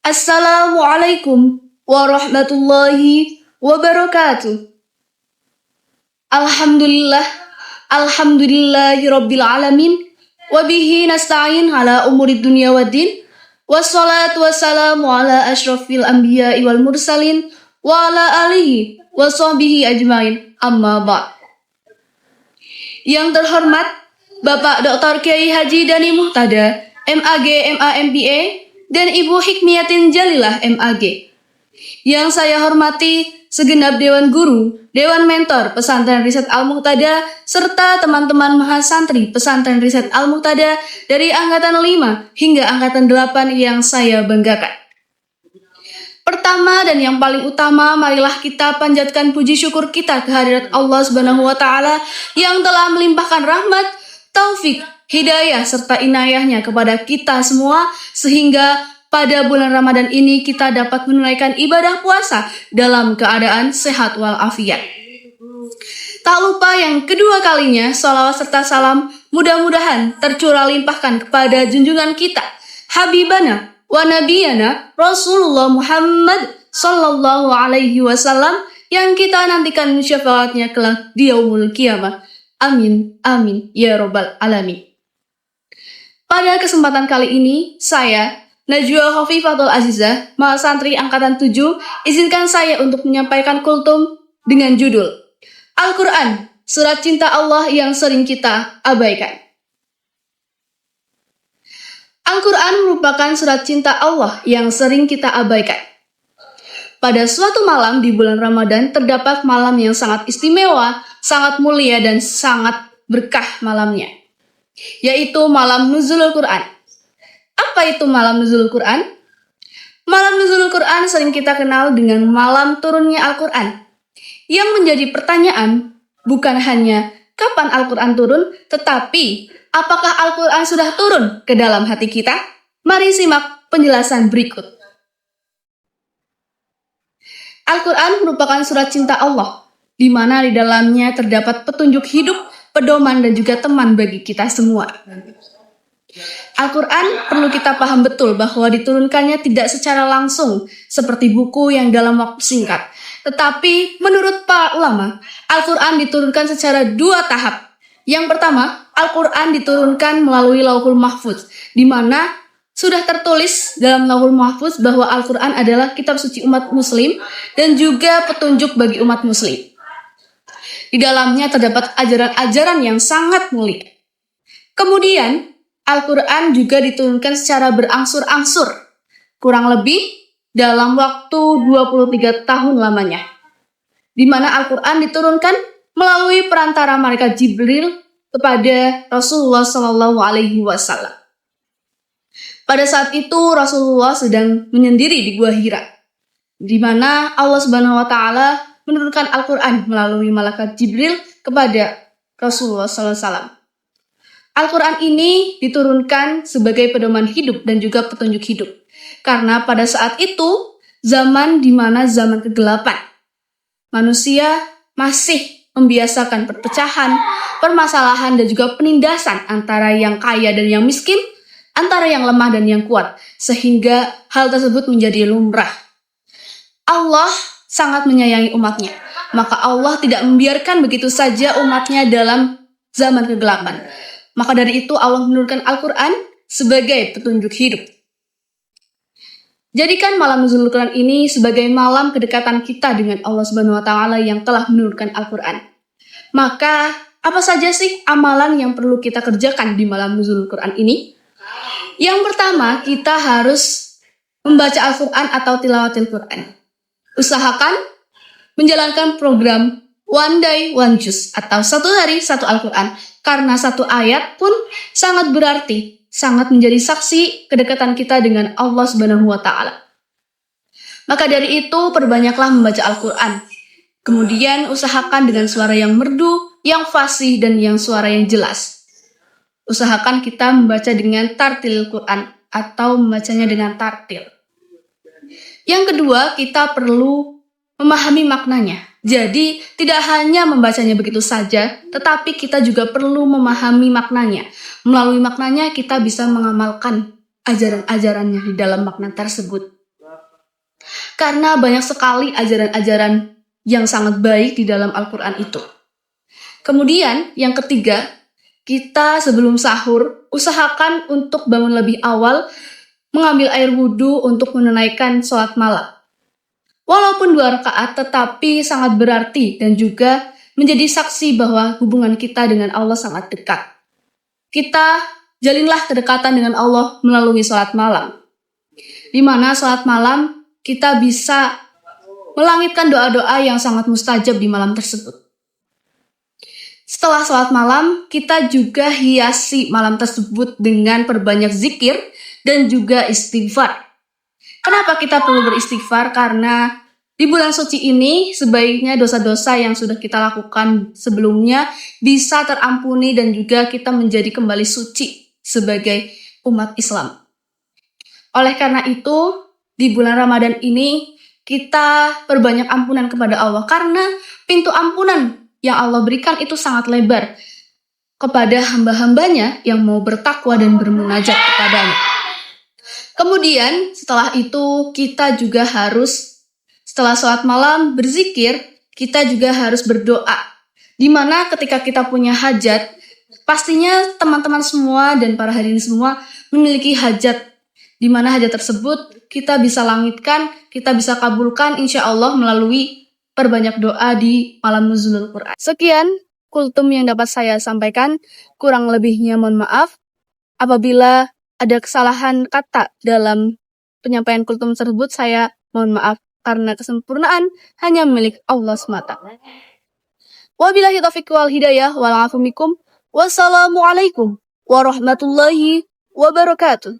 Assalamualaikum warahmatullahi wabarakatuh. Alhamdulillah, alhamdulillahirabbil alamin, wa bihi nasta'in ala umurid dunya waddin. Wassalatu wassalamu ala asyrafil anbiya'i wal mursalin wa ala alihi wa sahbihi ajmain. Amma ba'd. Yang terhormat Bapak Dr. Kiai Haji Dani Muhtada, MAG, MA, dan Ibu Hikmiyatin Jalilah, MAG. Yang saya hormati segenap Dewan Guru, Dewan Mentor Pesantren Riset Al-Muqtada, serta teman-teman mahasantri Pesantren Riset Al-Muqtada dari Angkatan 5 hingga Angkatan 8 yang saya banggakan. Pertama dan yang paling utama, marilah kita panjatkan puji syukur kita kehadirat Allah Subhanahu wa Ta'ala yang telah melimpahkan rahmat, taufik, hidayah, serta inayahnya kepada kita semua, sehingga pada bulan Ramadan ini kita dapat menunaikan ibadah puasa dalam keadaan sehat walafiat. Tak lupa yang kedua kalinya, sholawat serta salam mudah-mudahan tercurah limpahkan kepada junjungan kita, Habibana wa Nabiyana Rasulullah Muhammad Sallallahu Alaihi Wasallam, yang kita nantikan syafaatnya kelak di yaumul qiyamah. Amin, amin, ya robbal alamin. Pada kesempatan kali ini, saya, Najwa Khofifatul Azizah, mahasantri Angkatan 7, izinkan saya untuk menyampaikan kultum dengan judul Al-Quran, Surat Cinta Allah yang sering kita abaikan. Al-Quran merupakan surat cinta Allah yang sering kita abaikan. Pada suatu malam di bulan Ramadan, terdapat malam yang sangat istimewa, sangat mulia, dan sangat berkah malamnya, yaitu malam Nuzulul Quran. Apa itu malam Nuzulul Quran? Malam Nuzulul Quran sering kita kenal dengan malam turunnya Al-Quran. Yang menjadi pertanyaan bukan hanya kapan Al-Quran turun, tetapi apakah Al-Quran sudah turun ke dalam hati kita? Mari simak penjelasan berikut. Al-Quran merupakan surat cinta Allah, di mana di dalamnya terdapat petunjuk hidup, pedoman, dan juga teman bagi kita semua. Al-Quran perlu kita paham betul bahwa diturunkannya tidak secara langsung seperti buku yang dalam waktu singkat. Tetapi menurut para ulama, Al-Quran diturunkan secara 2 tahap. Yang pertama, Al-Quran diturunkan melalui Lauhul Mahfuz, di mana sudah tertulis dalam Lauhul Mahfuz bahwa Al-Quran adalah kitab suci umat muslim dan juga petunjuk bagi umat muslim. Di dalamnya terdapat ajaran-ajaran yang sangat mulia. Kemudian, Al-Quran juga diturunkan secara berangsur-angsur, kurang lebih dalam waktu 23 tahun lamanya, di mana Al-Quran diturunkan melalui perantara malaikat Jibril kepada Rasulullah Shallallahu Alaihi Wasallam. Pada saat itu Rasulullah sedang menyendiri di Gua Hira, di mana Allah Subhanahu Wa Taala menurunkan Al-Quran melalui malaikat Jibril kepada Rasulullah Sallallahu Alaihi Wasallam. Al-Quran ini diturunkan sebagai pedoman hidup dan juga petunjuk hidup. Karena pada saat itu, zaman di mana zaman kegelapan. Manusia masih membiasakan perpecahan, permasalahan, dan juga penindasan antara yang kaya dan yang miskin, antara yang lemah dan yang kuat. Sehingga hal tersebut menjadi lumrah. Allah sangat menyayangi umatnya. Maka Allah tidak membiarkan begitu saja umatnya dalam zaman kegelapan. Maka dari itu Allah menurunkan Al-Quran sebagai petunjuk hidup. Jadikan malam Nuzulul Quran ini sebagai malam kedekatan kita dengan Allah Subhanahu wa Ta'ala yang telah menurunkan Al-Quran. Maka apa saja sih amalan yang perlu kita kerjakan di malam Nuzulul Quran ini? Yang pertama, kita harus membaca Al-Quran atau tilawatil Quran. Usahakan menjalankan program One Day One Juz atau 1 hari 1 Al-Quran. Karena 1 ayat pun sangat berarti, sangat menjadi saksi kedekatan kita dengan Allah Subhanahu wa Ta'ala. Maka dari itu, perbanyaklah membaca Al-Quran. Kemudian usahakan dengan suara yang merdu, yang fasih, dan yang suara yang jelas. Usahakan kita membaca dengan tartil Quran atau membacanya dengan tartil. Yang kedua, kita perlu memahami maknanya. Jadi, tidak hanya membacanya begitu saja, tetapi kita juga perlu memahami maknanya. Melalui maknanya, kita bisa mengamalkan ajaran-ajarannya di dalam makna tersebut. karena banyak sekali ajaran-ajaran yang sangat baik di dalam Al-Quran itu. Kemudian yang ketiga, kita sebelum sahur usahakan untuk bangun lebih awal, mengambil air wudhu untuk menunaikan sholat malam. Walaupun 2 rakaat, tetapi sangat berarti dan juga menjadi saksi bahwa hubungan kita dengan Allah sangat dekat. Kita jalinlah kedekatan dengan Allah melalui sholat malam, di mana sholat malam kita bisa melangitkan doa-doa yang sangat mustajab di malam tersebut. Setelah sholat malam, kita juga hiasi malam tersebut dengan perbanyak zikir dan juga istighfar. Kenapa kita perlu beristighfar? Karena di bulan suci ini sebaiknya dosa-dosa yang sudah kita lakukan sebelumnya bisa terampuni dan juga kita menjadi kembali suci sebagai umat Islam. Oleh karena itu, di bulan Ramadan ini kita perbanyak ampunan kepada Allah karena pintu ampunan yang Allah berikan itu sangat lebar kepada hamba-hambanya yang mau bertakwa dan bermunajat kepadanya. Kemudian setelah itu kita juga harus, setelah sholat malam berzikir, kita juga harus berdoa. Dimana ketika kita punya hajat, pastinya teman-teman semua dan para hadirin semua memiliki hajat. Dimana hajat tersebut kita bisa langitkan, kita bisa kabulkan insya Allah melalui perbanyak doa di malam nuzulul Quran. Sekian kultum yang dapat saya sampaikan, kurang lebihnya mohon maaf. Apabila ada kesalahan kata dalam penyampaian kultum tersebut, saya mohon maaf karena kesempurnaan hanya milik Allah semata. Wabillahi taufiq wal hidayah wal afu minkum. Wassalamualaikum warahmatullahi wabarakatuh.